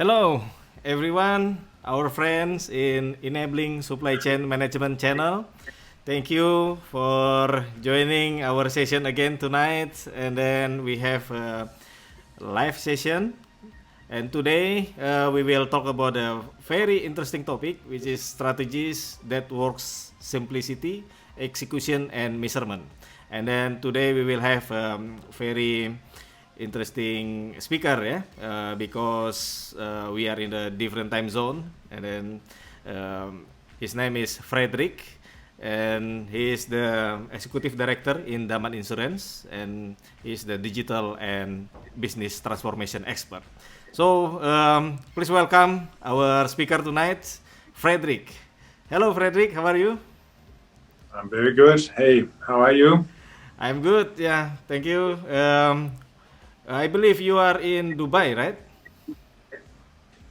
Hello, everyone, our friends in Enabling Supply Chain Management channel. Thank you for joining our session again tonight. And then we have a live session. And today we will talk about a very interesting topic, which is strategies that works simplicity, execution, and measurement. And then today we will have very interesting speaker, because we are in a different time zone, and then his name is Frederick, and he is the executive director in Daman Insurance, and he's the digital and business transformation expert. So please welcome our speaker tonight, Frederick. Hello, Frederick. How are you? I'm very good. Hey, how are you? I'm good. Yeah, thank you. I believe you are in Dubai, right?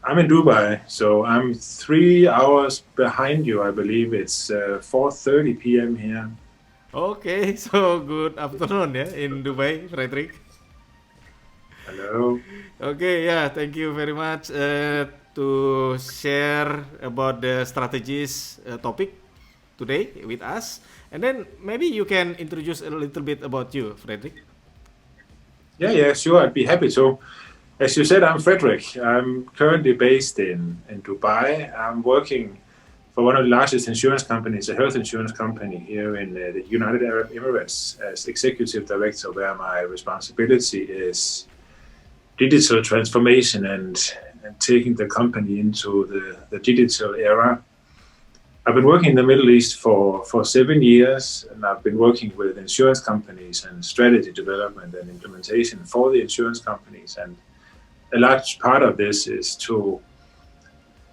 I'm in Dubai, so I'm 3 hours behind you. I believe it's 4:30 p.m. here. Okay, so good afternoon in Dubai, Frederick. Hello. Okay, yeah, thank you very much to share about the strategies topic today with us. And then maybe you can introduce a little bit about you, Frederick. Yeah, sure. I'd be happy to. As you said, I'm Frederick. I'm currently based in Dubai. I'm working for one of the largest insurance companies, a health insurance company here in the United Arab Emirates, as executive director, where my responsibility is digital transformation and taking the company into the digital era. I've been working in the Middle East for 7 years, and I've been working with insurance companies and strategy development and implementation for the insurance companies. And a large part of this is to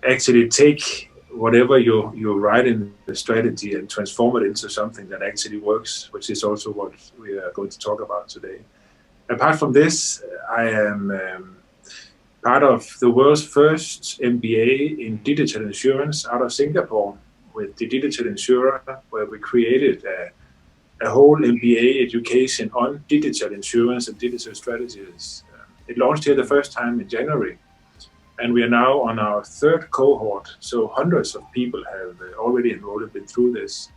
actually take whatever you write in the strategy and transform it into something that actually works, which is also what we are going to talk about today. Apart from this, I am part of the world's first MBA in digital insurance out of Singapore with the digital insurer, where we created a whole MBA education on digital insurance and digital strategies. It launched here the first time in January, and we are now on our third cohort. So hundreds of people have already enrolled and been through this.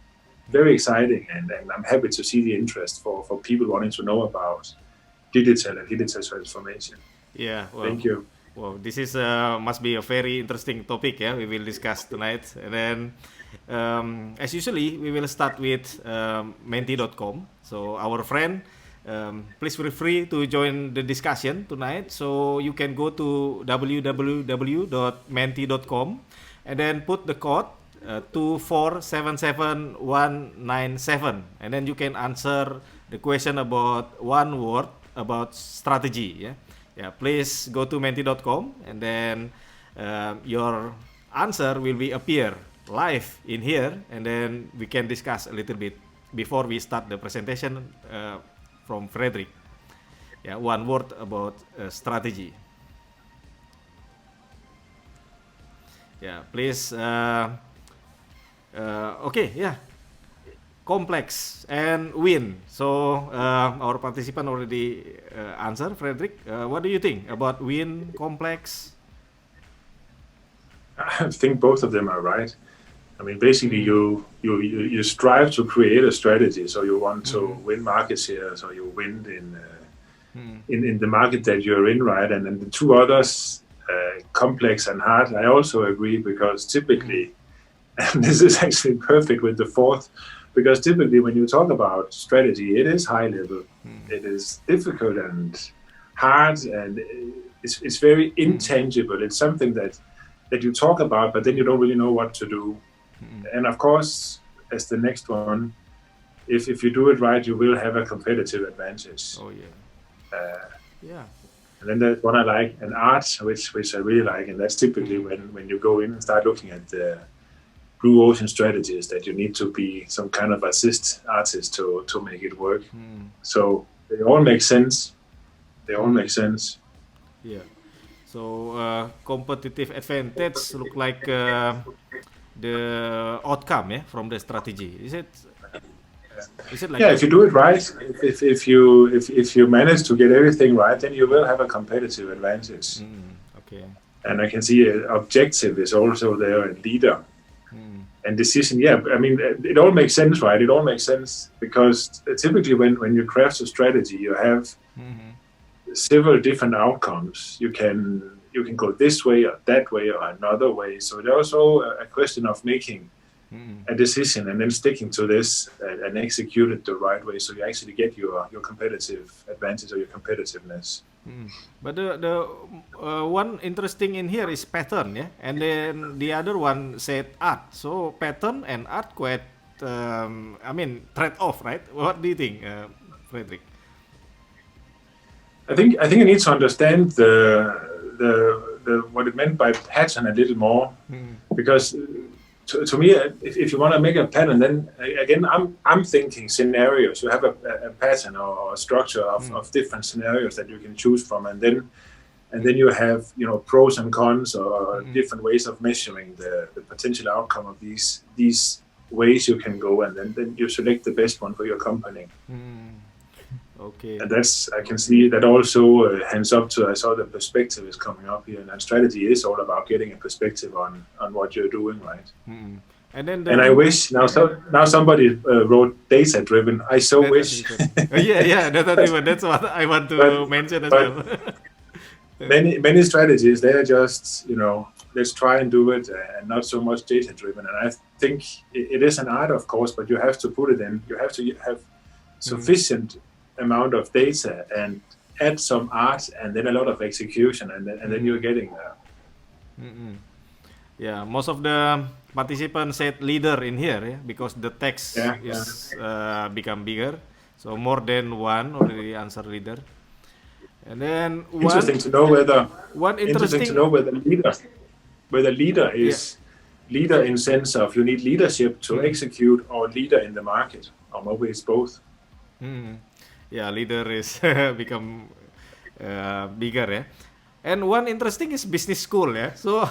Very exciting, and I'm happy to see the interest for people wanting to know about digital and digital transformation. Yeah, Thank you. well, this is must be a very interesting topic. Yeah, we will discuss tonight, and then as usually, we will start with menti.com. So our friend, please feel free to join the discussion tonight. So you can go to www.menti.com and then put the code 2477197, and then you can answer the question about one word about strategy. Yeah. Please go to menti.com, and then your answer will be appear live in here, and then we can discuss a little bit before we start the presentation from Frederick. Yeah, one word about strategy. Yeah, please. Okay, yeah. Complex and win. So our participant already answered, Frederick. What do you think about win, complex? I think both of them are right. I mean, basically, you strive to create a strategy. So you want to win market share. So you win in the market that you're in, right? And then the two others, complex and hard, I also agree, because typically, and this is actually perfect with the fourth, because typically when you talk about strategy, it is high level, it is difficult and hard, and it's very intangible. It's something that you talk about, but then you don't really know what to do. And of course, as the next one, if you do it right, you will have a competitive advantage. Oh yeah. Yeah. And then there's one I like, an art, which I really like, and that's typically when you go in and start looking at the blue ocean strategies, that you need to be some kind of assist artist to make it work. So they all make sense. Yeah. So competitive advantage look like the outcome, from the strategy. Is it like Yeah, that? if you do it right, if you manage to get everything right, then you will have a competitive advantage. Okay. And I can see objective is also there, and leader. And decision, yeah, I mean, it all makes sense, right? It all makes sense because typically when you craft a strategy, you have several different outcomes. You can go this way or that way or another way. So there's also a question of making a decision and then sticking to this and execute it the right way, so you actually get your competitive advantage or your competitiveness. But the one interesting in here is pattern, yeah, and then the other one said art. So pattern and art quite, I mean, trade off, right? What do you think, Frederick? I think you need to understand the what it meant by pattern a little more, because to me, if you want to make a pattern, then again, I'm thinking scenarios. You have a pattern or a structure of different scenarios that you can choose from, and then you have pros and cons or different ways of measuring the potential outcome of these ways you can go, and then you select the best one for your company. Okay. And I can see that also hands up to, I saw the perspective is coming up here, and strategy is all about getting a perspective on what you're doing, right? And I wish now somebody wrote data driven. I so wish. Yeah, data driven. That's what I want to mention as well. many strategies, they're just let's try and do it, and not so much data driven. And I think it is an art, of course, but you have to put it in. You have to have sufficient amount of data and add some art and then a lot of execution, and then you're getting there. Yeah, most of the participants said leader in here, yeah, because the text is become bigger, so more than one already answer leader. And then interesting to know whether leader is leader in sense of you need leadership to execute, or leader in the market, or maybe it's both. Yeah, leader is become bigger, yeah. And one interesting is business school, yeah. So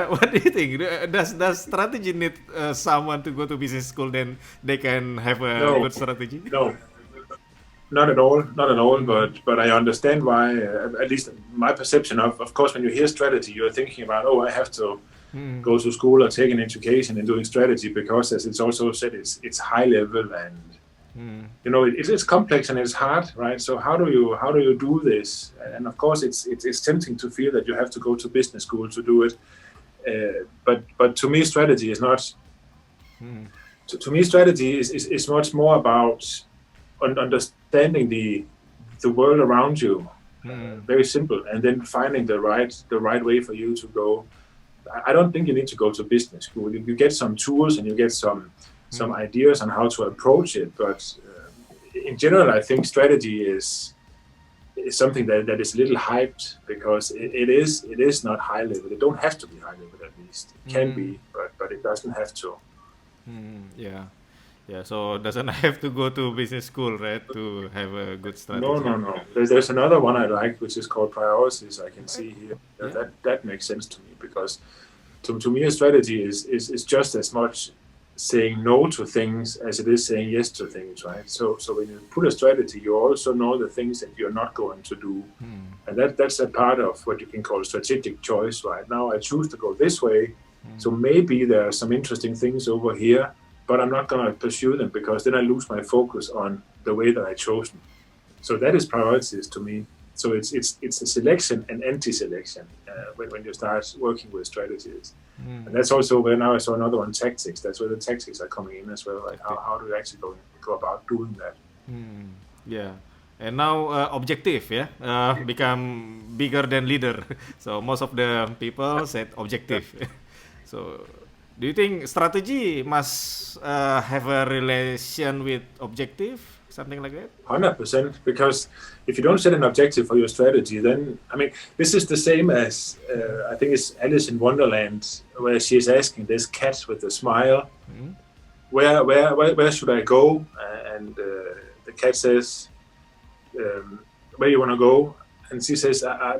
what do you think? Does strategy need someone to go to business school, then they can have a good strategy? No, not at all. But I understand why. At least my perception of course, when you hear strategy, you're thinking about, I have to go to school or take an education in doing strategy, because as it's also said, it's high level and it's complex and it's hard, right? So how do you do this? And of course, it's tempting to feel that you have to go to business school to do it. But to me, strategy is not. To me, strategy is much more about understanding the world around you. Very simple, and then finding the right way for you to go. I don't think you need to go to business school. You get some tools and you get some ideas on how to approach it, but in general, I think strategy is something that is a little hyped, because it is not high level. It don't have to be high level, at least. It can be, but it doesn't have to. Yeah. So it doesn't have to go to business school, right, to have a good strategy. No. There's another one I like, which is called priorities. I can see here that makes sense to me, because to me a strategy is just as much saying no to things as it is saying yes to things, right? So when you put a strategy, you also know the things that you're not going to do, and that's a part of what you can call strategic choice, right? Now I choose to go this way, so maybe there are some interesting things over here, but I'm not going to pursue them, because then I lose my focus on the way that I chosen. So that is priorities to me. So it's a selection and anti-selection when you start working with strategies. And that's also where now I saw another one, tactics. That's where the tactics are coming in as well. Like how do you actually go about doing that? Yeah. And now objective, become bigger than leader. So most of the people said objective. So do you think strategy must have a relation with objective? Something like that? 100%, because if you don't set an objective for your strategy, then, I mean, this is the same as, I think it's Alice in Wonderland, where she's asking this cat with a smile, where should I go? And the cat says, where you want to go? And she says, I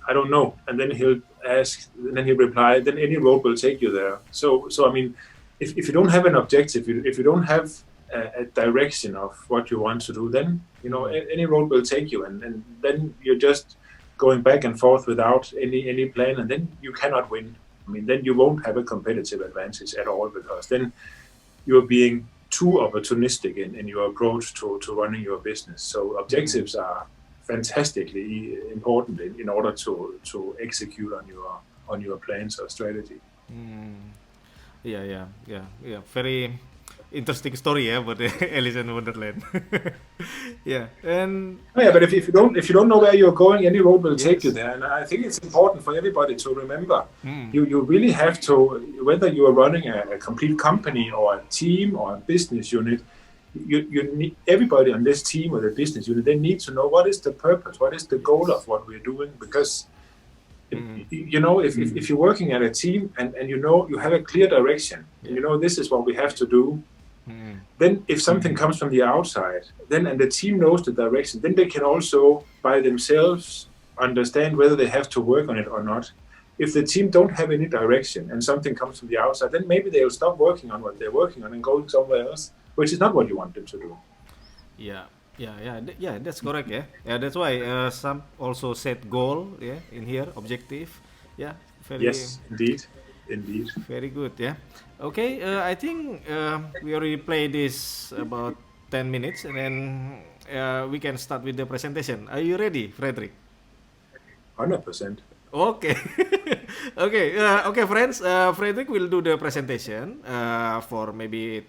don't know. And then he'll ask, and then he'll reply, then any road will take you there. So I mean, if you don't have an objective, if you don't have a direction of what you want to do, then any road will take you, and then you're just going back and forth without any plan, and then you cannot win. I mean, then you won't have a competitive advantage at all, because then you're being too opportunistic in your approach to running your business. So objectives are fantastically important in order to execute on your plans or strategy. Yeah. Very interesting story, yeah, about Alice in Wonderland. Yeah, and Yeah, but if you don't know where you're going, any road will take you yes. there. And I think it's important for everybody to remember, you really have to, whether you are running a complete company or a team or a business unit, you need everybody on this team or the business unit. They need to know what is the purpose, what is the goal of what we're doing, because you know, if you're working at a team and you know you have a clear direction, and you know this is what we have to do. Then if something comes from the outside, then and the team knows the direction, then they can also by themselves understand whether they have to work on it or not. If the team don't have any direction and something comes from the outside, then maybe they'll stop working on what they're working on and go somewhere else, which is not what you want them to do. Yeah, that's correct. Yeah, that's why some also set goal. Yeah, in here objective. Yeah, very. Yes, indeed. Very good, yeah. Okay, I think we already played this about 10 minutes, and then we can start with the presentation. Are you ready, Frederick? 100%. Okay. Okay, friends. Frederick will do the presentation for maybe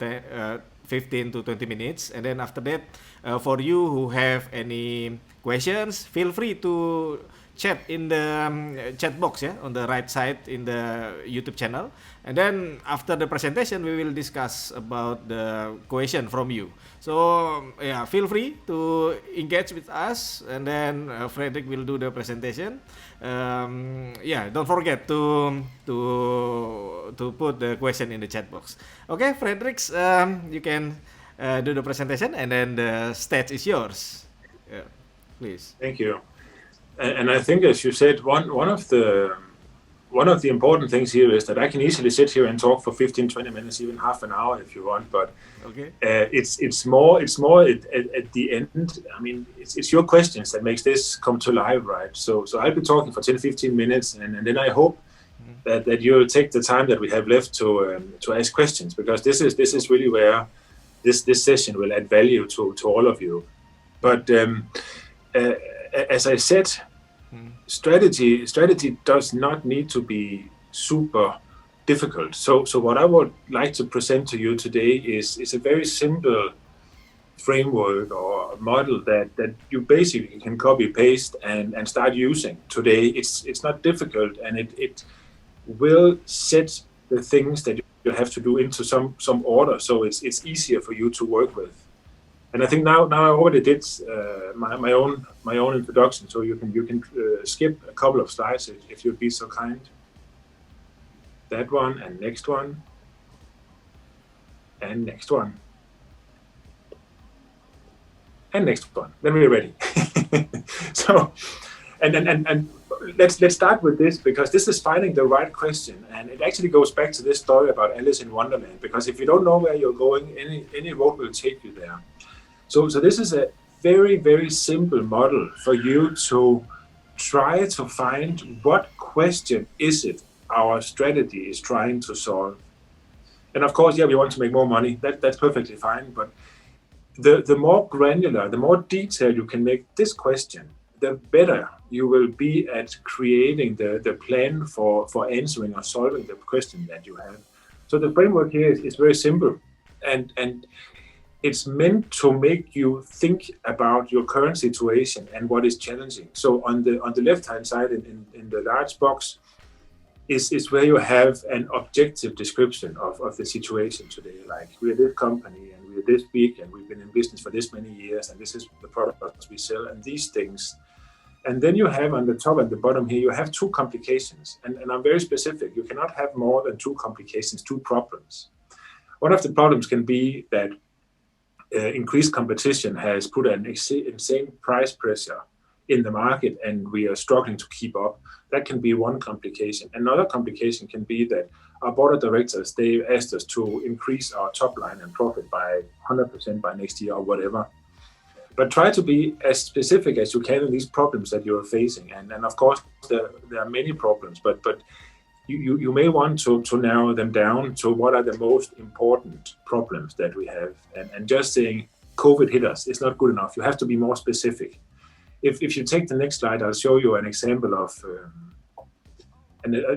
15 to 20 minutes, and then after that, for you who have any questions, feel free to chat in the chat box, yeah, on the right side in the YouTube channel. And then after the presentation, we will discuss about the question from you. So yeah, feel free to engage with us, and then Frederick will do the presentation. Yeah, don't forget to put the question in the chat box. Okay, Frederick, you can do the presentation, and then the stage is yours. Yeah, please. Thank you. And I think, as you said, one of the important things here is that I can easily sit here and talk for 15, 20 minutes, even half an hour if you want. But okay. It's more at the end. I mean, it's your questions that makes this come to life, right? So I'll be talking for 10, 15 minutes, and then I hope that you'll take the time that we have left to ask questions, because this is really where this session will add value to all of you. But as I said, strategy does not need to be super difficult. So what I would like to present to you today is a very simple framework or model that you basically can copy paste and start using today. It's not difficult, and it will set the things that you have to do into some order, so it's easier for you to work with. And I think now I already did my own introduction, so you can skip a couple of slides if you'd be so kind. That one, and next one, and next one, and next one. Then we're ready. So, and let's start with this, because this is finding the right question, and it actually goes back to this story about Alice in Wonderland. Because if you don't know where you're going, any road will take you there. So this is a very, very simple model for you to try to find what question is it our strategy is trying to solve. And of course, yeah, we want to make more money. That's perfectly fine. But the more granular, the more detailed you can make this question, the better you will be at creating the plan for answering or solving the question that you have. So the framework here is very simple. And it's meant to make you think about your current situation and what is challenging. So on the left-hand side in the large box is where you have an objective description of the situation today. Like, we're this company and we're this big and we've been in business for this many years and this is the products we sell and these things. And then you have on the top and the bottom here, you have two complications. And I'm very specific. You cannot have more than two complications, two problems. One of the problems can be that increased competition has put an insane price pressure in the market and we are struggling to keep up. That can be one complication. Another complication can be that our board of directors, they asked us to increase our top line and profit by 100% by next year or whatever. But try to be as specific as you can in these problems that you're facing. And of course, there are many problems, but you may want to narrow them down to what are the most important problems that we have. And just saying COVID hit us is not good enough. You have to be more specific. If you take the next slide, I'll show you an example of,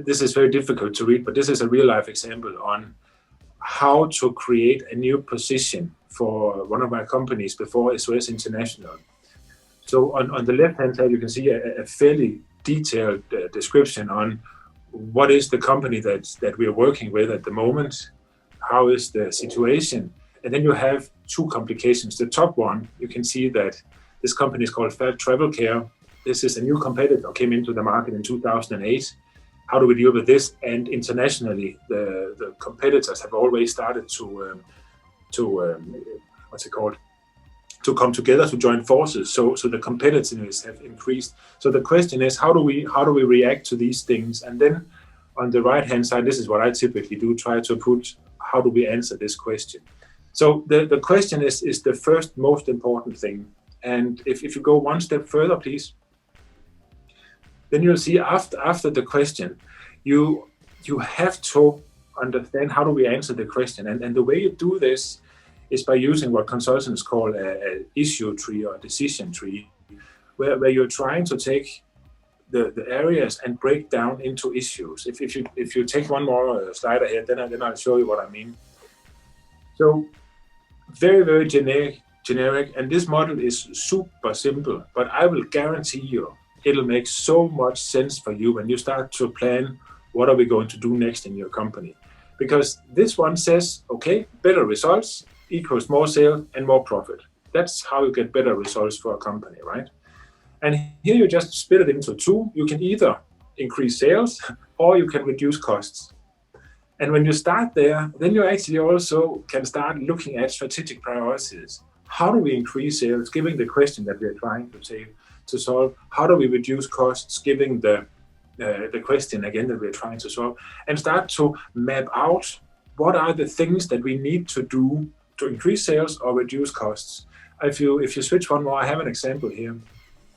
this is very difficult to read, but this is a real life example on how to create a new position for one of my companies before SOS International. So on the left-hand side, you can see a fairly detailed description on what is the company that we are working with at the moment, how is the situation, and then you have two complications. The top one, you can see that this company is called Travel Care. This is a new competitor, came into the market in 2008. How do we deal with this? And internationally, the competitors have always started to come together to join forces. So the competitiveness have increased. So the question is, how do we react to these things? And then on the right hand side, this is what I typically do, try to put how do we answer this question. So the question is the first most important thing. And if you go one step further, please, then you'll see after the question, you have to understand how do we answer the question. And the way you do this is by using what consultants call an issue tree or a decision tree, where you're trying to take the areas and break down into issues. If you take one more slide ahead, then I'll show you what I mean. So very, very generic, and this model is super simple, but I will guarantee you it'll make so much sense for you when you start to plan what are we going to do next in your company. Because this one says, okay, better results equals more sales and more profit. That's how you get better results for a company, right? And here you just split it into two. You can either increase sales or you can reduce costs. And when you start there, then you actually also can start looking at strategic priorities. How do we increase sales, given the question that we're trying to solve? How do we reduce costs, given the question again that we're trying to solve? And start to map out what are the things that we need to do to increase sales or reduce costs. If you switch one more, I have an example here,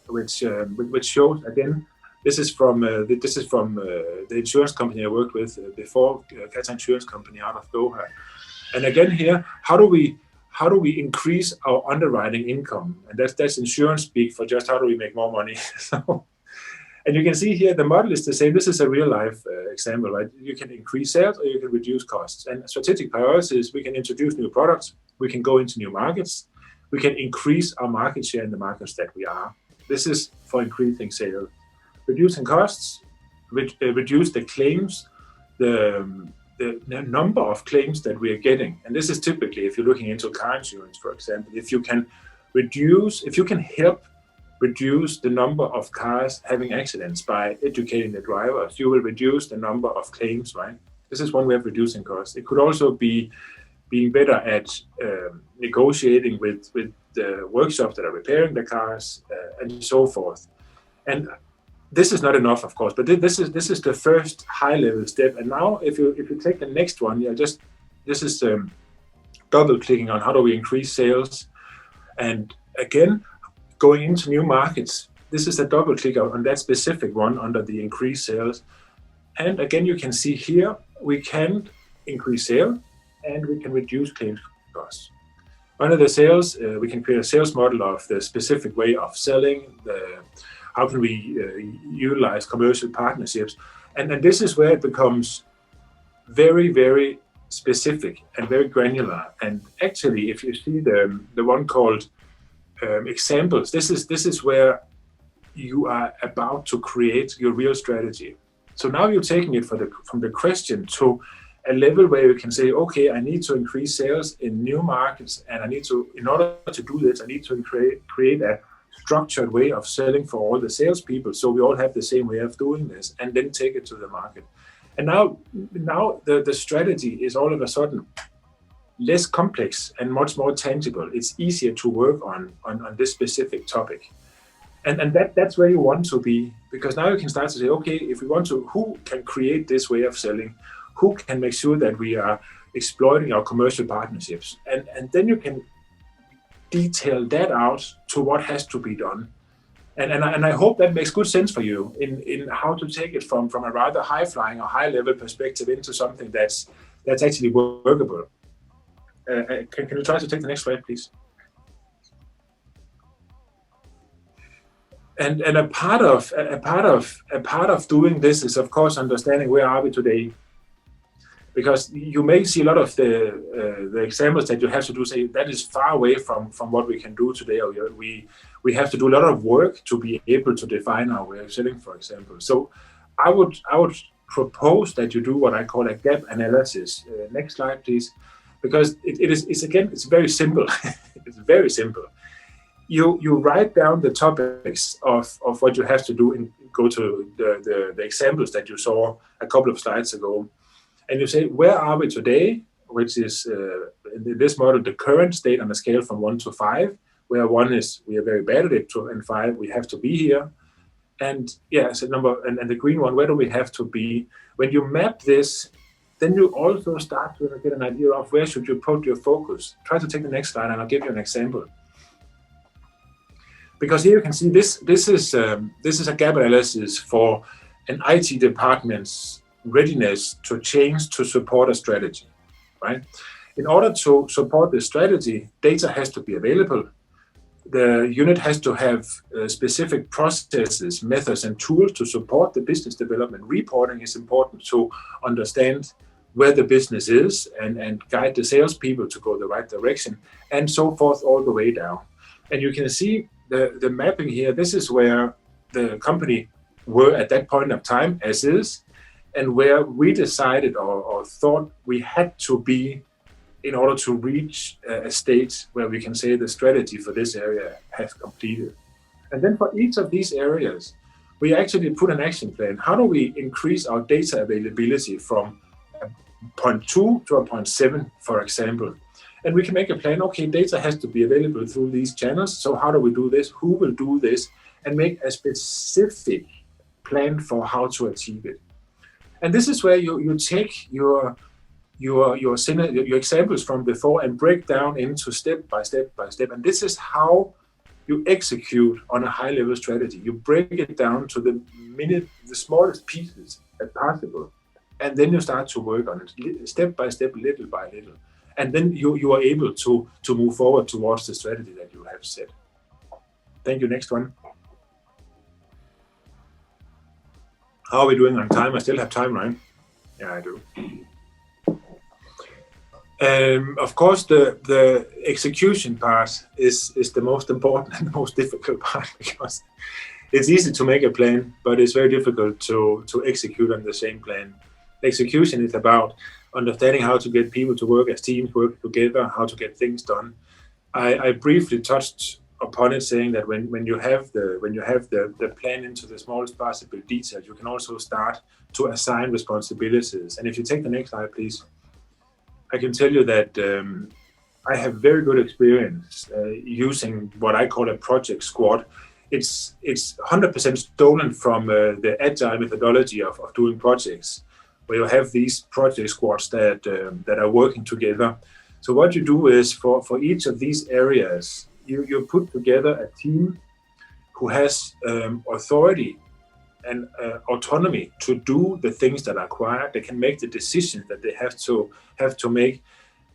which shows again. This is from the insurance company I worked with before, Qatar Insurance Company out of Doha. And again here, how do we increase our underwriting income? And that's insurance speak for just how do we make more money. So, and you can see here the model is the same. This is a real life example, right? You can increase sales or you can reduce costs. And strategic priorities, we can introduce new products, we can go into new markets, we can increase our market share in the markets that we are. This is for increasing sales. Reducing costs, reduce the claims, the number of claims that we are getting. And this is typically, if you're looking into car insurance, for example, if you can help reduce the number of cars having accidents by educating the drivers, you will reduce the number of claims, right? This is one way of reducing costs. It could also be being better at negotiating with the workshops that are repairing the cars and so forth. And this is not enough, of course, but this is the first high-level step. And now, if you take the next one, this is double-clicking on how do we increase sales, and again, going into new markets. This is a double-click on that specific one under the increase sales, and again, you can see here we can increase sales and we can reduce claims costs. Under the sales, we can create a sales model of the specific way of selling. How can we utilize commercial partnerships? And this is where it becomes very, very specific and very granular. And actually, if you see the one called examples, this is where you are about to create your real strategy. So now you're taking it from the question to a level where you can say, okay, I need to increase sales in new markets, and in order to do this, I need to create a structured way of selling for all the salespeople, so we all have the same way of doing this, and then take it to the market. And now the strategy is all of a sudden less complex and much more tangible. It's easier to work on this specific topic. And that's where you want to be, because now you can start to say, okay, if we want to, who can create this way of selling? Who can make sure that we are exploiting our commercial partnerships? And then you can detail that out to what has to be done. And I hope that makes good sense for you in how to take it from a rather high-flying or high-level perspective into something that's actually workable. Can you try to take the next slide, please? And a part of doing this is, of course, understanding where are we today. Because you may see a lot of the examples that you have to do say that is far away from what we can do today. Or we have to do a lot of work to be able to define our way of selling, for example. So I would propose that you do what I call a gap analysis. Next slide, please. Because it's very simple. It's very simple. You write down the topics of what you have to do and go to the examples that you saw a couple of slides ago. And you say, where are we today? Which is, in this model, the current state on a scale from 1 to 5, where 1 is we are very bad at it, 2 and 5, we have to be here. And yeah, so and the green one, where do we have to be? When you map this, then you also start to get an idea of where should you put your focus. Try to take the next slide and I'll give you an example. Because here you can see this is a gap analysis for an IT department's readiness to change to support a strategy, right? In order to support the strategy, data has to be available. The unit has to have specific processes, methods, and tools to support the business development. Reporting is important to understand where the business is and guide the salespeople to go the right direction, and so forth all the way down. And you can see the mapping here. This is where the company were at that point of time, as is, and where we decided or thought we had to be in order to reach a state where we can say the strategy for this area has completed. And then for each of these areas, we actually put an action plan. How do we increase our data availability from a 0.2 to a 0.7, for example? And we can make a plan, okay, data has to be available through these channels. So how do we do this? Who will do this? And make a specific plan for how to achieve it. And this is where you take your examples from before and break down into step by step by step. And this is how you execute on a high-level strategy. You break it down to the smallest pieces as possible, and then you start to work on it step by step, little by little. And then you are able to move forward towards the strategy that you have set. Thank you. Next one. How are we doing on time? I still have time, right? Yeah, I do. Of course, the execution part is the most important and the most difficult part, because it's easy to make a plan, but it's very difficult to execute on the same plan. Execution is about understanding how to get people to work as teams, work together, how to get things done. I briefly touched upon it, saying that when you have the plan into the smallest possible detail, you can also start to assign responsibilities. And if you take the next slide, please, I can tell you that I have very good experience using what I call a project squad. It's 100% stolen from the agile methodology of doing projects, where you have these project squads that are working together. So what you do is for each of these areas, you put together a team who has authority and autonomy to do the things that are required. They can make the decisions that they have to make.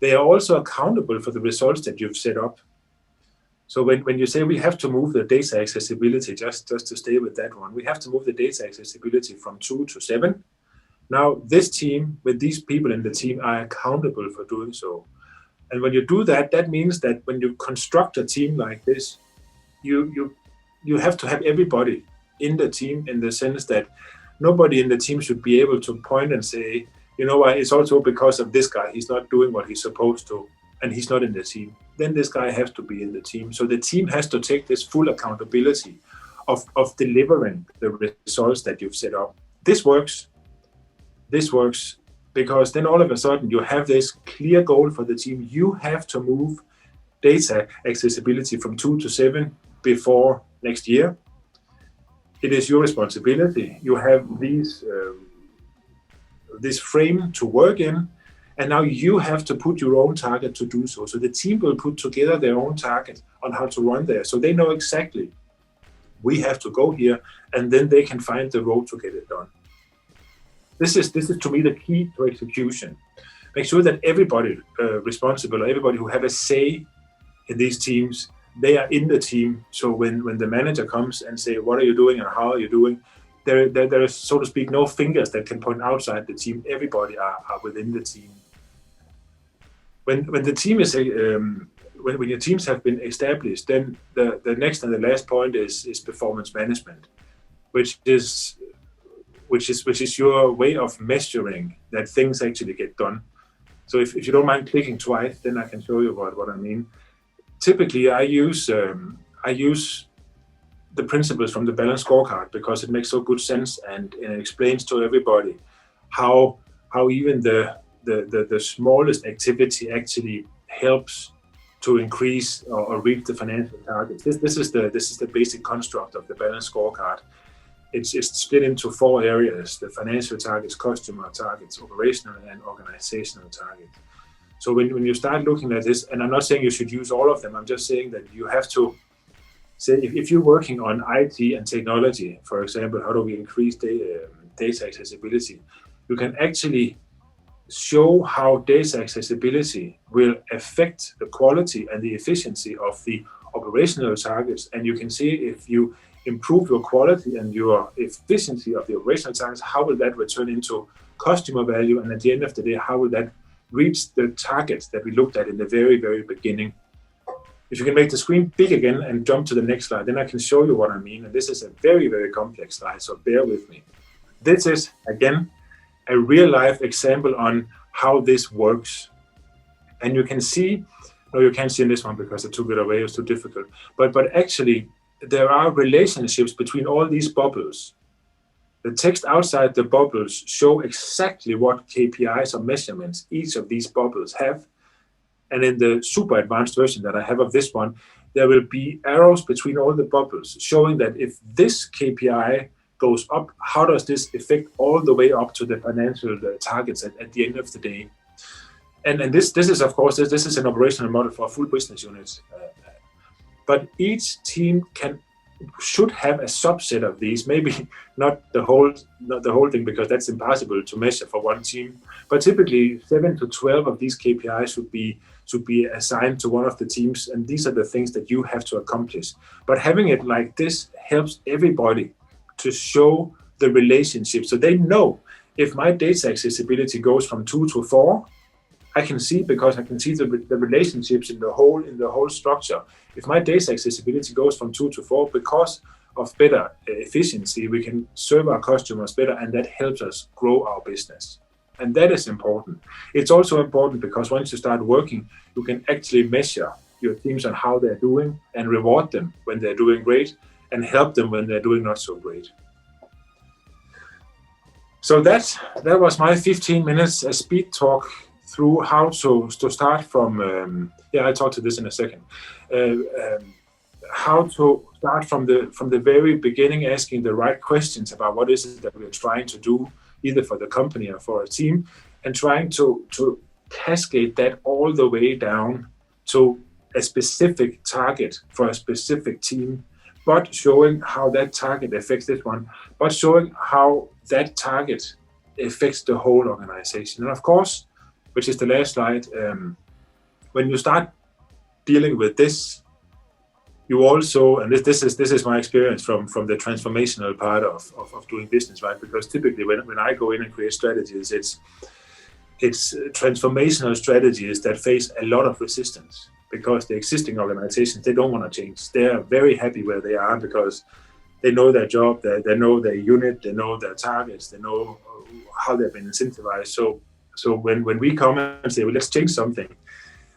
They are also accountable for the results that you've set up. So when you say we have to move the data accessibility, just to stay with that one, we have to move the data accessibility from 2 to 7. Now this team, with these people in the team, are accountable for doing so. And when you do that, that means that when you construct a team like this, you have to have everybody in the team, in the sense that nobody in the team should be able to point and say, you know what, it's also because of this guy, he's not doing what he's supposed to, and he's not in the team. Then this guy has to be in the team. So the team has to take this full accountability of delivering the results that you've set up. This works because then all of a sudden you have this clear goal for the team. You have to move data accessibility from 2 to 7 before next year. It is your responsibility. You have this frame to work in, And now you have to put your own target to do so. So the team will put together their own target on how to run there. So they know exactly we have to go here, and then they can find the road to get it done. This is to me the key to execution. Make sure that everybody responsible, or everybody who have a say in these teams, they are in the team. So when the manager comes and say, what are you doing and how are you doing? There is, so to speak, no fingers that can point outside the team. Everybody are within the team. When the team is when your teams have been established, then the next and the last point is performance management, which is your way of measuring that things actually get done. So if you don't mind clicking twice, then I can show you what I mean. Typically, I use the principles from the balanced scorecard because it makes so good sense and it explains to everybody how even the smallest activity actually helps to increase or reach the financial targets. This is the basic construct of the balanced scorecard. It's split into 4 areas: the financial targets, customer targets, operational and organizational targets. So when you start looking at this, and I'm not saying you should use all of them, I'm just saying that you have to say, if you're working on IT and technology, for example, how do we increase data accessibility? You can actually show how data accessibility will affect the quality and the efficiency of the operational targets. And you can see if you improve your quality and your efficiency of the operational targets, how will that return into customer value? And at the end of the day, how will that reach the targets that we looked at in the very, very beginning? If you can make the screen big again and jump to the next slide, then I can show you what I mean. And this is a very, very complex slide, so bear with me. This is, again, a real-life example on how this works. And you can see, no, you can't see in this one because I took it away, it was too difficult. But actually, there are relationships between all these bubbles. The text outside the bubbles show exactly what KPIs or measurements each of these bubbles have. And in the super advanced version that I have of this one, there will be arrows between all the bubbles showing that if this KPI goes up, how does this affect all the way up to the financial targets at the end of the day? And this is, of course, this is an operational model for a full business unit. But each team should have a subset of these, maybe not the whole thing, because that's impossible to measure for one team. But typically 7 to 12 of these KPIs should be assigned to one of the teams, and these are the things that you have to accomplish. But having it like this helps everybody to show the relationship, so they know if my data accessibility goes from 2 to 4, I can see, because I can see the relationships in the whole structure. If my data accessibility goes from 2 to 4, because of better efficiency, we can serve our customers better, and that helps us grow our business. And that is important. It's also important because once you start working, you can actually measure your teams on how they're doing and reward them when they're doing great and help them when they're doing not so great. So that was my 15 minutes a speed talk through how to start from, I'll talk to this in a second, how to start from the very beginning, asking the right questions about what is it that we're trying to do, either for the company or for a team, and trying to cascade that all the way down to a specific target for a specific team, but showing how that target affects this one, but showing how that target affects the whole organization. And of course, which is the last slide, when you start dealing with this, you also, and this is my experience from the transformational part of doing business, right? Because typically when I go in and create strategies, it's transformational strategies that face a lot of resistance, because the existing organizations, they don't want to change. They're very happy where they are because they know their job, they know their unit, they know their targets, they know how they've been incentivized. So when we come and say, well, let's change something,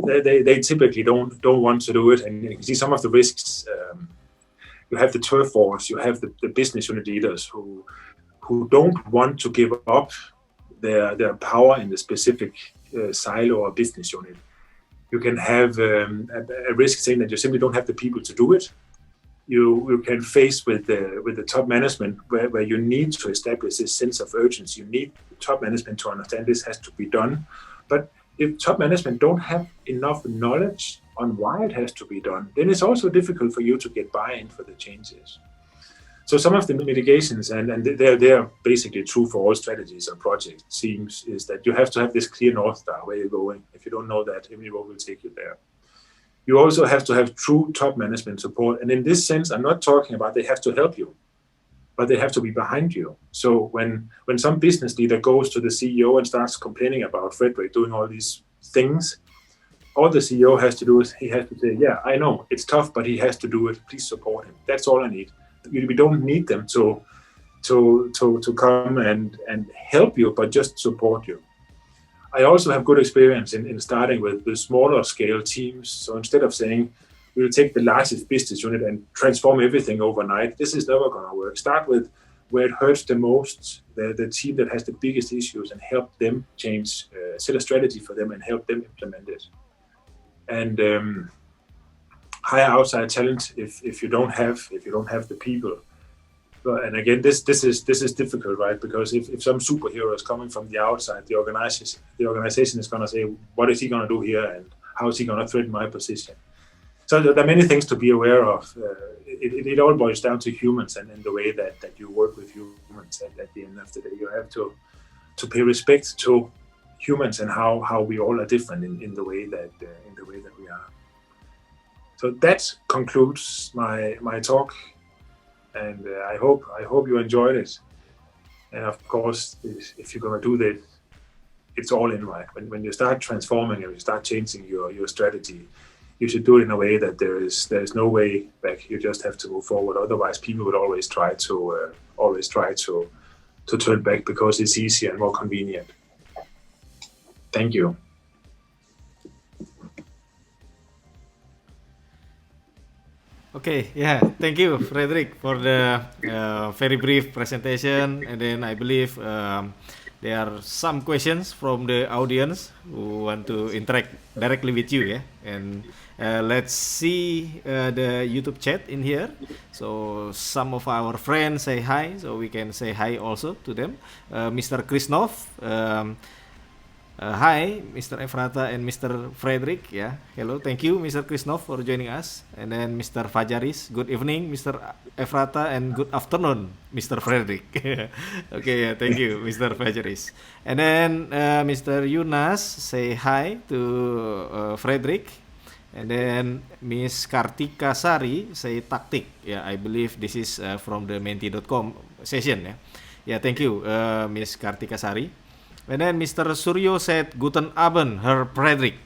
they typically don't want to do it. And you can see some of the risks. You have the turf wars, you have the business unit leaders who don't want to give up their power in the specific silo or business unit. You can have a risk saying that you simply don't have the people to do it. You can face with the top management where you need to establish this sense of urgency. You need top management to understand this has to be done. But if top management don't have enough knowledge on why it has to be done, then it's also difficult for you to get buy-in for the changes. So some of the mitigations, and they're basically true for all strategies or project teams, is that you have to have this clear North Star where you're going. If you don't know that, every road will take you there. You also have to have true top management support. And in this sense, I'm not talking about they have to help you, but they have to be behind you. So when some business leader goes to the CEO and starts complaining about Frederick doing all these things, all the CEO has to do is he has to say, yeah, I know it's tough, but he has to do it. Please support him. That's all I need. We don't need them to come and help you, but just support you. I also have good experience in starting with the smaller scale teams. So instead of saying we'll take the largest business unit and transform everything overnight, this is never going to work. Start with where it hurts the most, the team that has the biggest issues, and help them change, set a strategy for them and help them implement it. And hire outside talent if you don't have the people. And again, this is difficult, right? Because if some superhero is coming from the outside, the organization is going to say, what is he going to do here, and how is he going to threaten my position? So there are many things to be aware of. It all boils down to humans and the way that you work with humans. And at the end of the day, you have to pay respect to humans and how we all are different in the way that we are. So that concludes my talk, and I hope you enjoyed it. And of course, if you're going to do this, it's all in, right? When you start transforming and you start changing your strategy, you should do it in a way that there is no way back. You just have to move forward. Otherwise, people would always try to turn back because it's easier and more convenient. Thank you. Okay, yeah, thank you, Frederick, for the very brief presentation. And then I believe there are some questions from the audience who want to interact directly with you, yeah. And let's see the YouTube chat in here. So some of our friends say hi, so we can say hi also to them. Mr. Krishnov. Hi, Mr. Efrata and Mr. Frederick. Yeah, hello. Thank you, Mr. Krishnov, for joining us. And then Mr. Fajaris. Good evening, Mr. Efrata, and good afternoon, Mr. Frederick. Okay, yeah, thank you, Mr. Fajaris. And then Mr. Yunas say hi to Frederick. And then Miss Kartika Sari say taktik. Yeah, I believe this is from the menti.com session. Yeah, yeah. Thank you, Miss Kartika Sari. And then Mr. Suryo said, Guten Abend, Herr Frederick.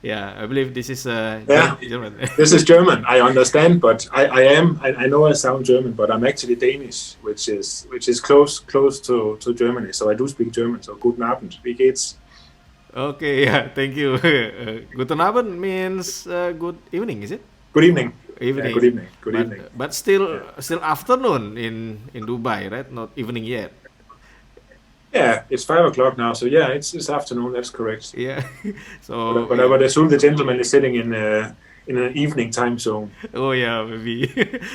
Yeah, I believe this is German. This is German, I understand, but I know I sound German, but I'm actually Danish, which is close to Germany. So I do speak German. So Guten Abend, wie geht's? Okay, yeah, thank you. Guten Abend means good evening, is it? Good evening. Evening. Yeah, good evening. Good evening. But still afternoon in Dubai, right? Not evening yet. Yeah, it's 5 o'clock now, so yeah, it's afternoon. That's correct. Yeah. So, but I would assume the gentleman is sitting in an evening time zone. Oh yeah, maybe.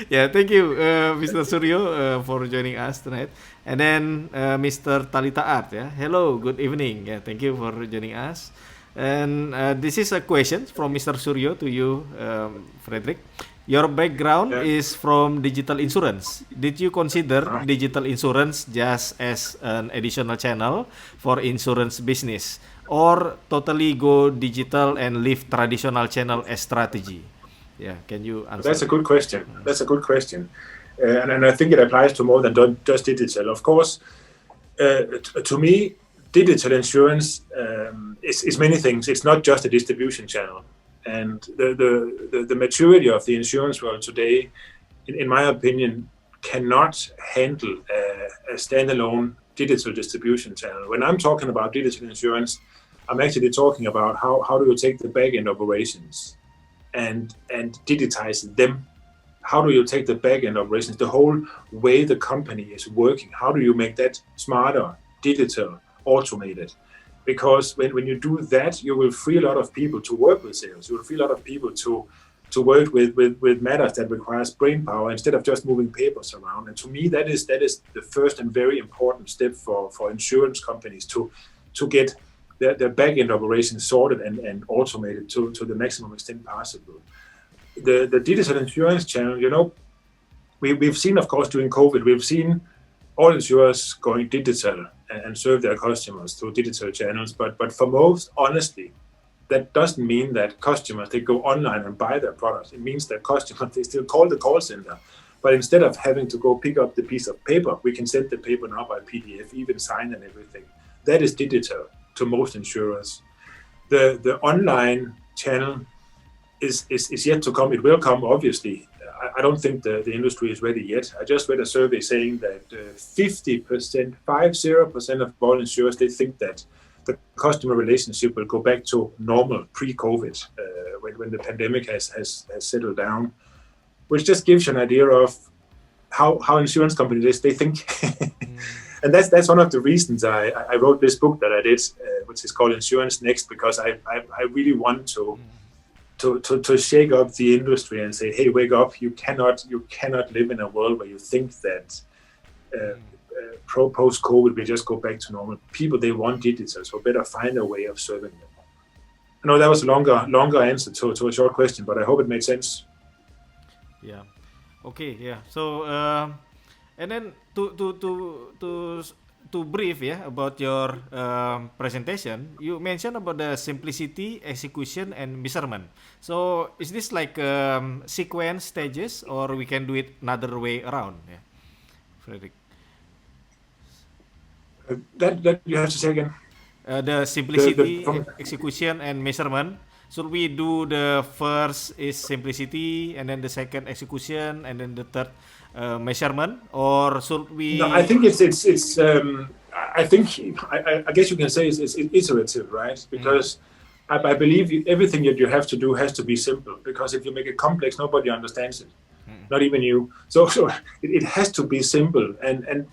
Yeah, thank you, Mr. Suryo, for joining us tonight. And then Mr. Talita Art. Yeah, hello, good evening. Yeah, thank you for joining us. And this is a question from Mr. Suryo to you, Frederick. Your background is from digital insurance. Did you consider digital insurance just as an additional channel for insurance business, or totally go digital and leave traditional channel as strategy? Yeah, can you answer? That's a good question. And I think it applies to more than just digital. Of course, to me, digital insurance is many things. It's not just a distribution channel. And the maturity of the insurance world today, in my opinion, cannot handle a standalone digital distribution channel. When I'm talking about digital insurance, I'm actually talking about how do you take the back-end operations and digitize them? How do you take the back-end operations, the whole way the company is working? How do you make that smarter, digital, automated? Because when you do that, you will free a lot of people to work with sales. You will free a lot of people to work with matters that requires brain power instead of just moving papers around. And to me, that is the first and very important step for insurance companies to get their back-end operations sorted and automated to the maximum extent possible. The digital insurance channel, we've seen, of course, during COVID, we've seen all insurers going digital and serve their customers through digital channels. But for most, honestly, that doesn't mean that customers, they go online and buy their products. It means that customers, they still call the call center. But instead of having to go pick up the piece of paper, we can send the paper now by PDF, even sign and everything. That is digital to most insurers. The online channel is yet to come. It will come, obviously. I don't think the industry is ready yet. I just read a survey saying that 50% of all insurers, they think that the customer relationship will go back to normal pre-COVID, when the pandemic has settled down, which just gives you an idea of how insurance companies, they think. And that's one of the reasons I wrote this book that I did, which is called Insurance Next, because I really want to shake up the industry and say, hey, wake up! You cannot live in a world where you think that post-COVID we just go back to normal. People, they want digital, so better find a way of serving them. I know that was a longer answer to a short question, but I hope it made sense. Yeah. Okay. Yeah. So and then to brief about your presentation, you mentioned about the simplicity, execution, and measurement. So is this like sequence stages, or we can do it another way around? Yeah, Frederick. That you have to say again. The simplicity, execution, and measurement. Should we do the first is simplicity, and then the second execution, and then the third measurement, or should we? No, I think it's I guess you can say it's iterative, right? Because I believe everything that you have to do has to be simple. Because if you make it complex, nobody understands it, not even you. So it has to be simple, and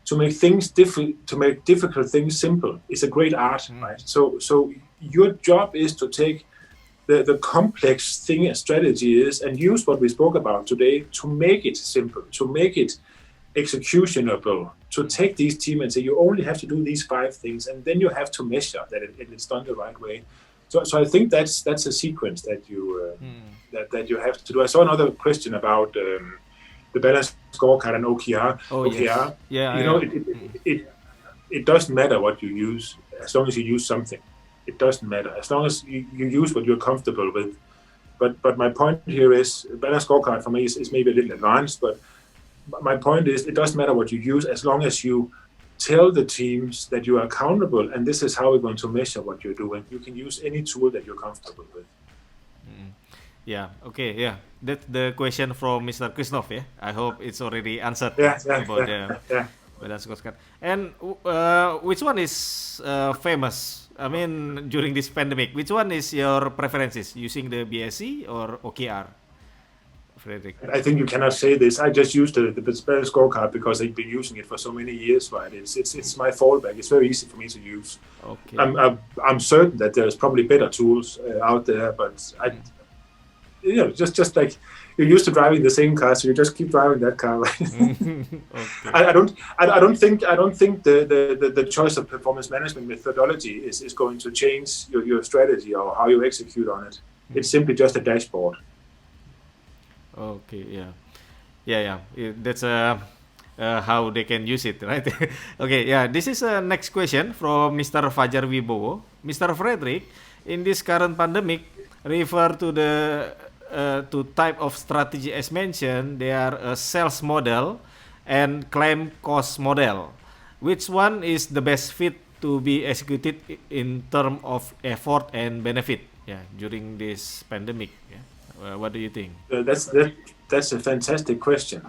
to make things different, to make difficult things simple, is a great art, right? So your job is to take the complex thing a strategy is and use what we spoke about today to make it simple, to make it executionable, to take these teams and say you only have to do these 5 things, and then you have to measure that it's done the right way. So I think that's a sequence that you that you have to do. I saw another question about the balanced scorecard and OKR. Yes. Yeah. It doesn't matter what you use as long as you use something. It doesn't matter as long as you use what you're comfortable with. But my point here is balanced scorecard for me is maybe a little advanced, but my point is it doesn't matter what you use as long as you tell the teams that you are accountable, and this is how we're going to measure what you're doing. You can use any tool that you're comfortable with. Yeah. Okay. Yeah. That's the question from Mr. Christoph. Yeah. I hope it's already answered about the balance scorecard. And which one is famous? I mean, during this pandemic, which one is your preferences? Using the BSC or OKR, Frederick? I think you cannot say this. I just used the balance scorecard because I've been using it for so many years. Right? It's my fallback. It's very easy for me to use. Okay. I'm certain that there's probably better tools out there, but just like you're used to driving the same car, so you just keep driving that car. Right? Okay. I don't think the choice of performance management methodology is going to change your strategy or how you execute on it. It's simply just a dashboard. Okay. Yeah. That's how they can use it, right? Okay. Yeah. This is a next question from Mr. Fajar Wibowo. Mr. Frederick, in this current pandemic, refer to the type of strategy as mentioned. They are a sales model and claim cost model. Which one is the best fit to be executed in terms of effort and benefit? Yeah, during this pandemic. Yeah. What do you think? That's a fantastic question.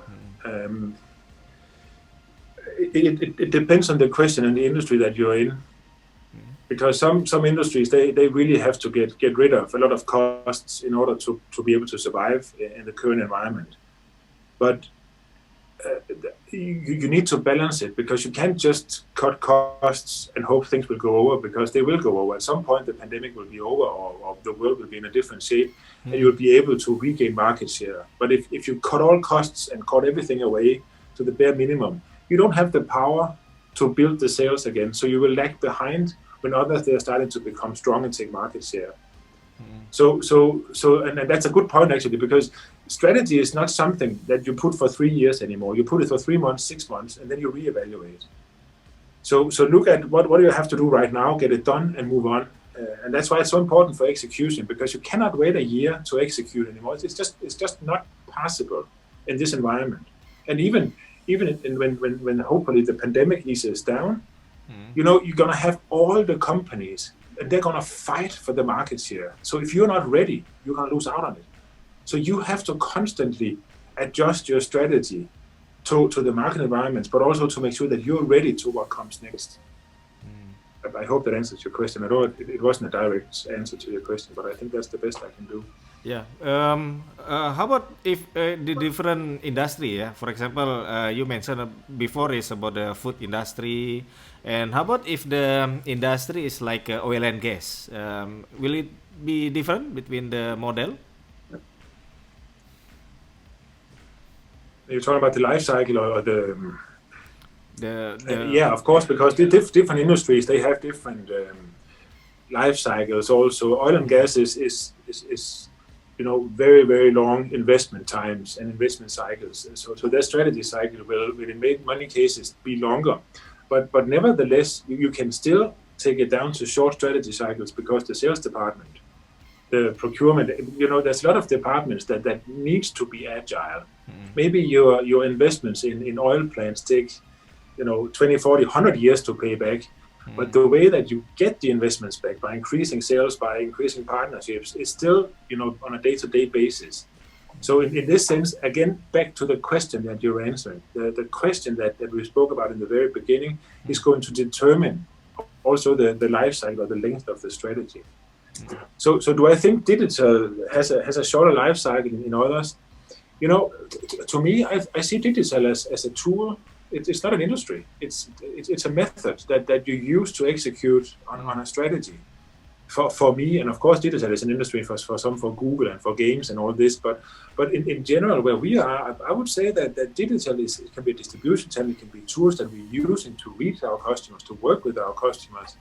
It depends on the question and the industry that you're in. Because some industries, they really have to get rid of a lot of costs in order to be able to survive in the current environment. But you need to balance it, because you can't just cut costs and hope things will go over, because they will go over. At some point the pandemic will be over, or the world will be in a different shape, and you'll be able to regain market share. But if you cut all costs and cut everything away to the bare minimum, you don't have the power to build the sales again. So you will lag behind when others, they're starting to become strong and take market share. So and that's a good point actually, because strategy is not something that you put for 3 years anymore. You put it for 3 months, 6 months, and then you reevaluate. So look at what do you have to do right now, get it done and move on. And that's why it's so important for execution, because you cannot wait a year to execute anymore. It's just not possible in this environment. And even when hopefully the pandemic eases down, you're gonna have all the companies, and they're gonna fight for the market share. So if you're not ready, you're gonna lose out on it. So you have to constantly adjust your strategy to the market environments, but also to make sure that you're ready to what comes next. I hope that answers your question. I know it wasn't a direct answer to your question, but I think that's the best I can do. Yeah. How about if the different industry? Yeah. For example, you mentioned before is about the food industry, and how about if the industry is like oil and gas? Will it be different between the model? You're talking about the life cycle or the The yeah, of course, because the different industries, they have different life cycles. Also, oil and gas is very, very long investment times and investment cycles. So their strategy cycle will in many cases be longer, but nevertheless you can still take it down to short strategy cycles, because the sales department, the procurement, there's a lot of departments that needs to be agile. Maybe your investments in oil plants take 20, 40, 100 years to pay back. But the way that you get the investments back, by increasing sales, by increasing partnerships, is still, on a day-to-day basis. So in this sense, again, back to the question that you're answering, the question that we spoke about in the very beginning is going to determine also the life cycle or the length of the strategy. So do I think digital has a shorter life cycle in others? To me, I see digital as a tool. It's not an industry. It's a method that you use to execute on a strategy. For me, and of course, digital is an industry for some, for Google and for games and all this. But in general, where we are, I would say that digital it can be a distribution channel, it can be tools that we're using to reach our customers, to work with our customers,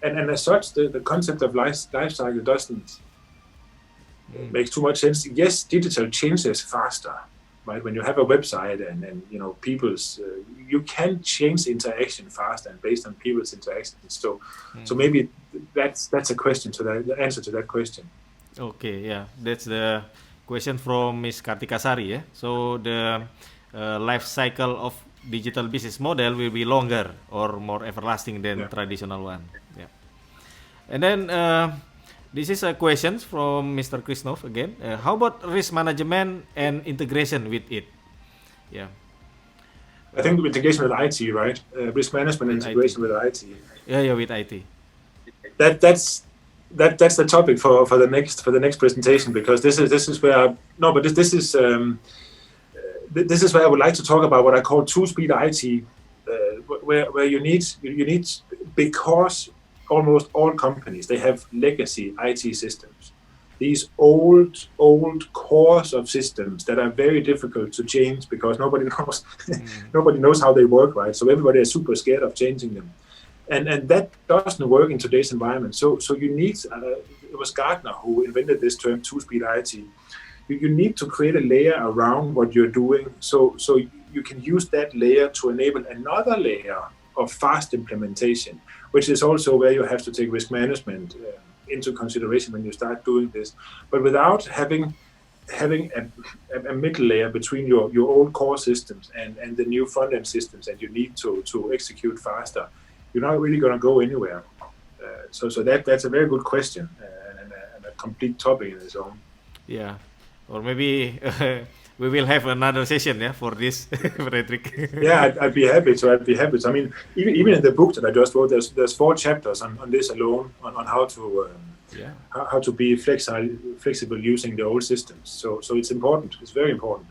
and as such, the concept of life cycle doesn't make too much sense. Yes, digital changes faster. Right, when you have a website and people's, you can change interaction faster and based on people's interactions. So maybe that's a question to that, the answer to that question. Okay, yeah, that's the question from Ms. Kartika Sari. Yeah? So the life cycle of digital business model will be longer or more everlasting than traditional one. Yeah, and then. This is a question from Mr. Krishnov again. How about risk management and integration with it? Yeah. I think integration with IT, right? Risk management and integration with IT. Yeah, with IT. That's the topic for the next presentation, because this is where this is where I would like to talk about what I call Twospeed IoT, where you need because almost all companies, they have legacy IT systems. These old cores of systems that are very difficult to change because nobody knows how they work, right? So everybody is super scared of changing them, and that doesn't work in today's environment. So you need. It was Gartner who invented this term, Twospeed IoT. You need to create a layer around what you're doing, so you can use that layer to enable another layer of fast implementation, which is also where you have to take risk management into consideration when you start doing this. But without having a middle layer between your old core systems and the new front-end systems that you need to execute faster, you're not really going to go anywhere. So that's a very good question and a complete topic in its own. Yeah, or maybe we will have another session, for this, Frederick. Yeah, I'd be happy to. I mean, even in the book that I just wrote, there's 4 chapters on this alone, on how to how to be flexible using the old systems. So it's important. It's very important.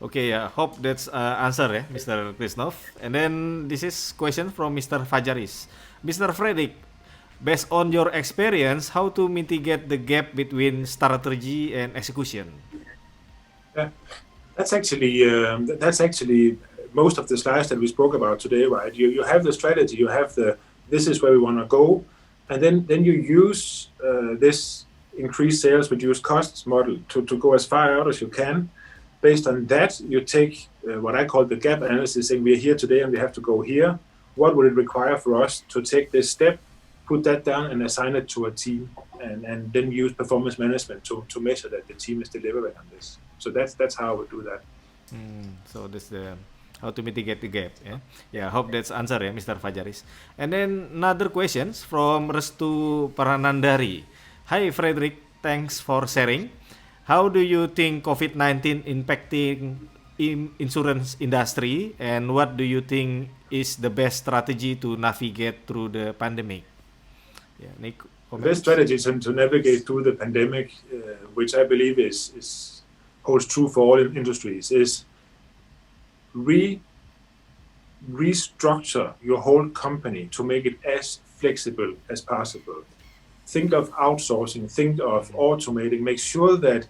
Okay, I hope that's answer, Mr. Krishnov. And then this is question from Mr. Fajaris. Mr. Frederick, based on your experience, how to mitigate the gap between strategy and execution? Yeah, that's actually most of the slides that we spoke about today, right? You have the strategy, you have this is where we want to go, and then you use this increased sales, reduce costs model to go as far out as you can. Based on that, you take what I call the gap analysis, saying we're here today and we have to go here. What would it require for us to take this step, put that down and assign it to a team, and then use performance management to measure that the team is delivering on this. So that's how I would do that. So that's the how to mitigate the gap. Yeah. Hope that's answer, Mr. Fajaris. And then another questions from Restu Paranandari. Hi, Frederick. Thanks for sharing. How do you think COVID-19 impacting insurance industry, and what do you think is the best strategy to navigate through the pandemic? Yeah, Nick. The best strategy to navigate through the pandemic, which I believe holds true for all industries, is restructure your whole company to make it as flexible as possible. Think of outsourcing, think of automating, make sure that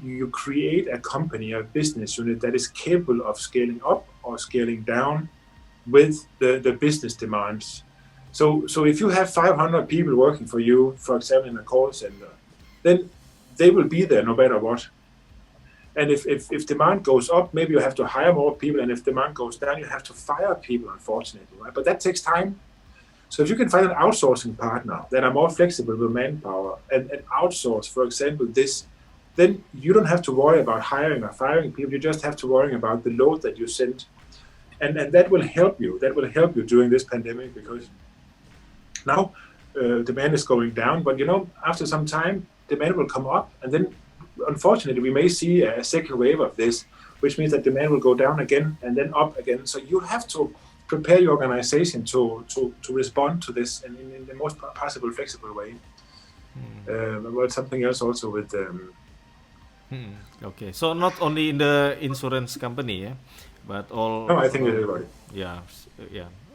you create a company, a business unit that is capable of scaling up or scaling down with the business demands. So if you have 500 people working for you, for example, in a call center, then they will be there no matter what. And if demand goes up, maybe you have to hire more people, and if demand goes down, you have to fire people, unfortunately, right? But that takes time. So if you can find an outsourcing partner that are more flexible with manpower and outsource, for example, this, then you don't have to worry about hiring or firing people. You just have to worry about the load that you send. And that will help you. That will help you during this pandemic, because now demand is going down. But, after some time, demand will come up. And then, unfortunately, we may see a second wave of this, which means that demand will go down again and then up again. So you have to prepare your organization to respond to this in the most possible flexible way. About something else also with... Okay, so not only in the insurance company, but all... No, I think everybody. Yeah,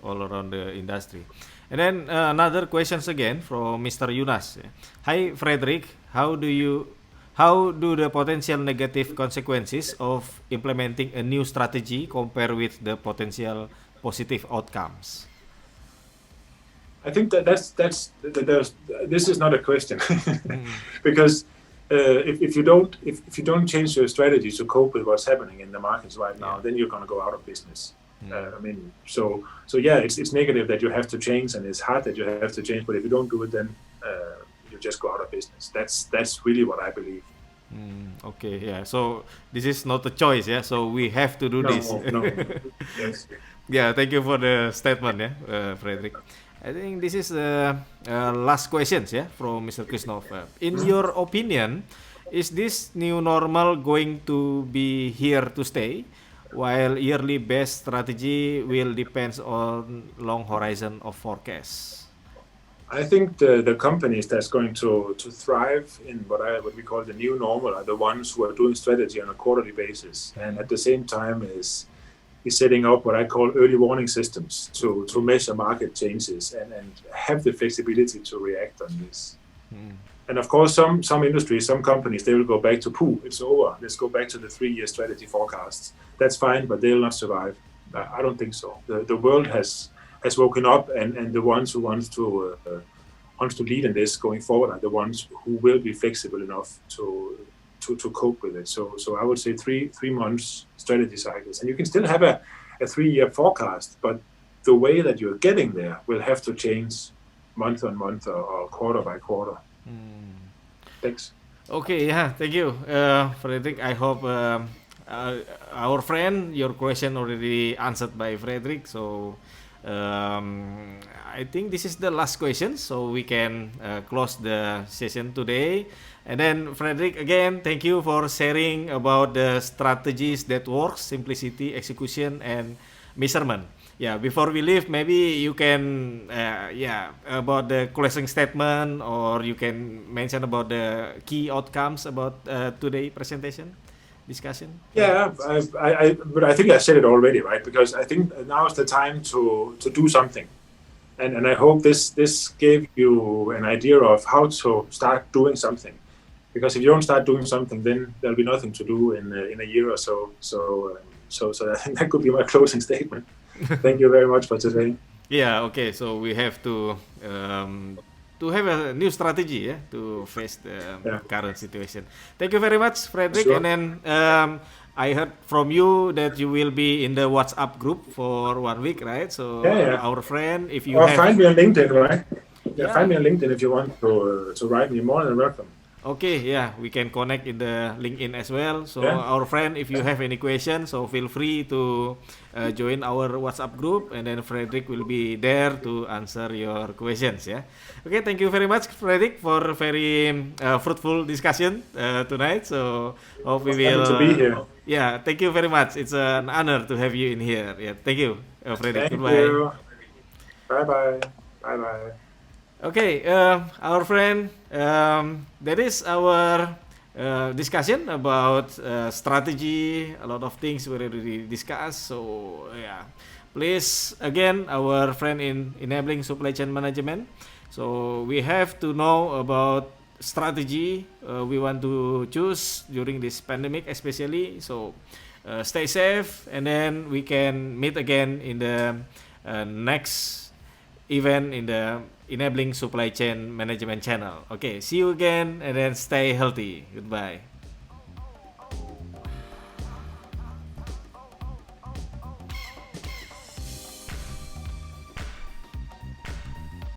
all around the industry. And then another questions again from Mr. Yunas. Hi, Frederick. How do the potential negative consequences of implementing a new strategy compare with the potential positive outcomes? I think this is not a question, because if you don't change your strategy to cope with what's happening in the markets right now, then you're going to go out of business. So yeah, it's negative that you have to change, and it's hard that you have to change. But if you don't do it, then you just go out of business. That's really what I believe. Okay, yeah. So this is not a choice, yeah. So we have to do this. No. Yes. Yeah. Thank you for the statement, Frederick. I think this is the last questions, from Mr. Krishnov. In your opinion, is this new normal going to be here to stay, while yearly based strategy will depend on long horizon of forecasts? I think the companies that's going to thrive in what we call the new normal are the ones who are doing strategy on a quarterly basis, and at the same time is setting up what I call early warning systems to measure market changes and have the flexibility to react on this. And of course, some industries, some companies, they will go back to it's over. Let's go back to the 3-year strategy forecasts. That's fine, but they will not survive. I don't think so. The world has woken up, and the ones who wants to lead in this going forward are the ones who will be flexible enough to cope with it. So I would say three months strategy cycles, and you can still have a 3-year forecast, but the way that you're getting there will have to change month on month or quarter by quarter. Thanks. Okay, thank you, Frederick. I hope our friend, your question already answered by Frederick. So I think this is the last question, so we can close the session today. And then, Frederick, again, thank you for sharing about the strategies that works, simplicity, execution, and measurement. Yeah, before we leave, maybe you can, about the closing statement, or you can mention about the key outcomes about today's presentation, discussion. Yeah, but I think I said it already, right? Because I think now is the time to do something. And I hope this gave you an idea of how to start doing something. Because if you don't start doing something, then there'll be nothing to do in a year or so. So So I think that could be my closing statement. Thank you very much for today. Yeah, okay. So we have to have a new strategy, yeah, to face the Yeah, current situation. Thank you very much, Frederick. sure. And then I heard from you that you will be in the WhatsApp group for 1 week, right? So Yeah, yeah. our friend, if you Or have, find me on LinkedIn, right? Yeah, yeah, find me on LinkedIn if you want to write me. More than welcome. okay, yeah, we can connect in the LinkedIn as well. So Yeah, our friend, if you have any questions, so feel free to join our WhatsApp group, and then Frederick will be there to answer your questions. Yeah. Okay, thank you very much, Frederick, for very fruitful discussion tonight. So hope we was happy will. to be here. Yeah, thank you very much. It's an honor to have you in here. Yeah, thank you, Frederick. Thank Goodbye. you. Bye bye. Bye bye. Okay, our friend, that is our discussion about strategy. A lot of things we already discussed. So yeah, please again, our friend in enabling supply chain management. So we have to know about strategy we want to choose during this pandemic, especially. So stay safe, and then we can meet again in the next event in the enabling supply chain management channel. Okay, see you again and then stay healthy. Goodbye.